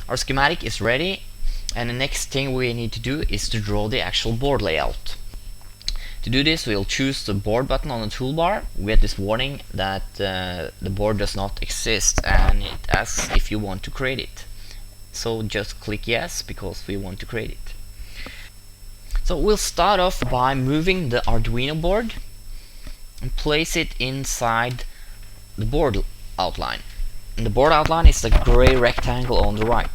Our schematic is ready, and the next thing we need to do is to draw the actual board layout. To do this, we'll choose the board button on the toolbar. We get this warning that the board does not exist, and it asks if you want to create it. So just click yes, because we want to create it. So we'll start off by moving the Arduino board and place it inside the board outline. And the board outline is the gray rectangle on the right.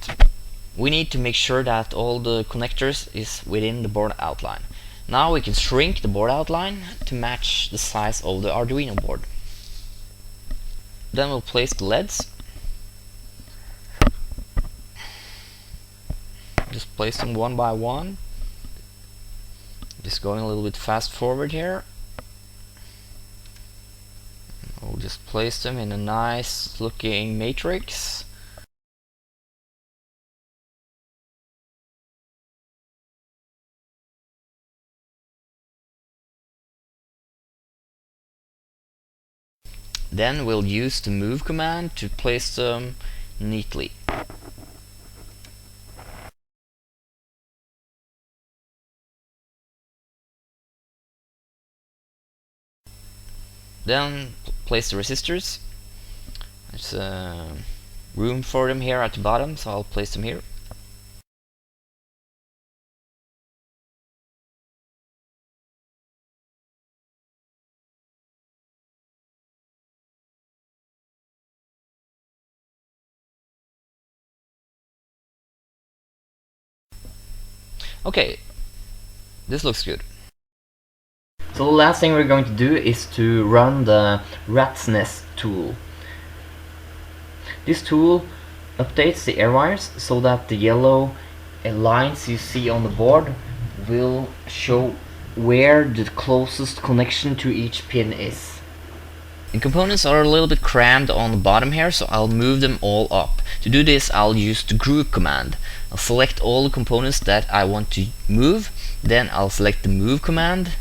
We need to make sure that all the connectors is within the board outline. Now we can shrink the board outline to match the size of the Arduino board. Then we'll place the LEDs. Just place them one by one. Just going a little bit fast forward here. We'll just place them in a nice looking matrix. Then we'll use the move command to place them neatly. Then place the resistors. There's room for them here at the bottom, so I'll place them here. Okay, this looks good. So the last thing we're going to do is to run the rat's nest tool. This tool updates the air wires so that the yellow lines you see on the board will show where the closest connection to each pin is. The components are a little bit crammed on the bottom here, so I'll move them all up. To do this, I'll use the group command. I'll select all the components that I want to move, then I'll select the move command,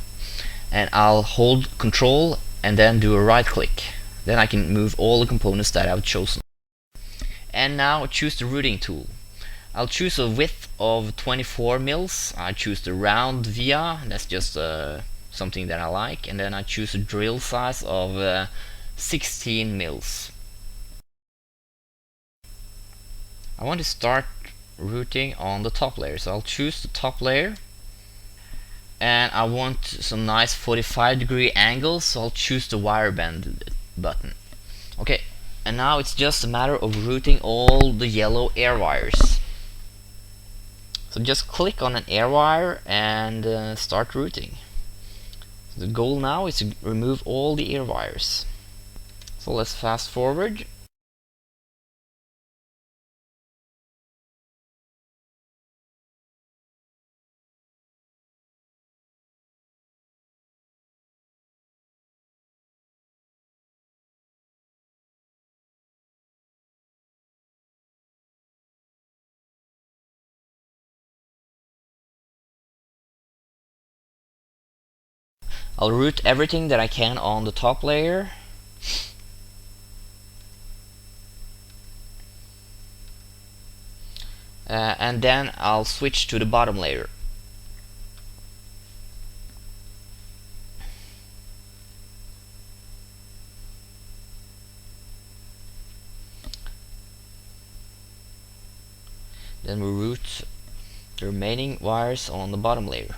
and I'll hold control and then do a right click. Then I can move all the components that I've chosen. And now choose the routing tool. I'll choose a width of 24 mils. I choose the round via, that's just something that I like, and then I choose a drill size of 16 mils. I want to start routing on the top layer, so I'll choose the top layer, and I want some nice 45-degree angles, so I'll choose the wire bend button. Okay, and now it's just a matter of routing all the yellow air wires. So just click on an air wire and start routing. The goal now is to remove all the air wires. So let's fast forward. I'll route everything that I can on the top layer. And then I'll switch to the bottom layer. Then we route the remaining wires on the bottom layer.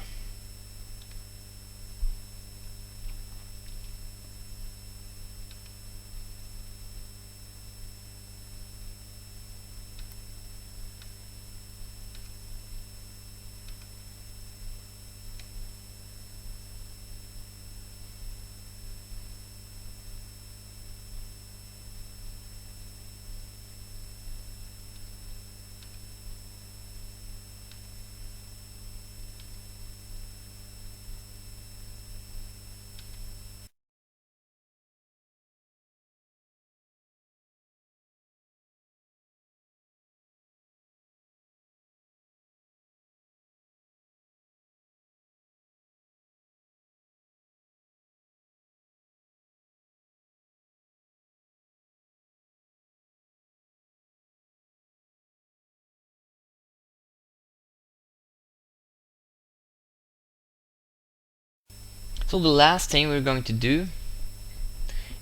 So the last thing we're going to do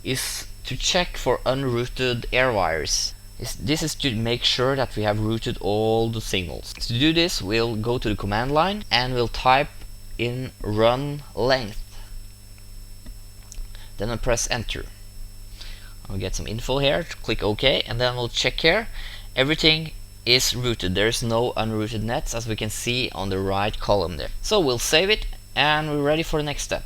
is to check for unrooted air wires. This is to make sure that we have routed all the signals. To do this, we'll go to the command line and we'll type in run length. Then I'll press enter. I'll get some info here, click OK, and then we'll check here. Everything is routed. There's no unrooted nets, as we can see on the right column there. So we'll save it and we're ready for the next step.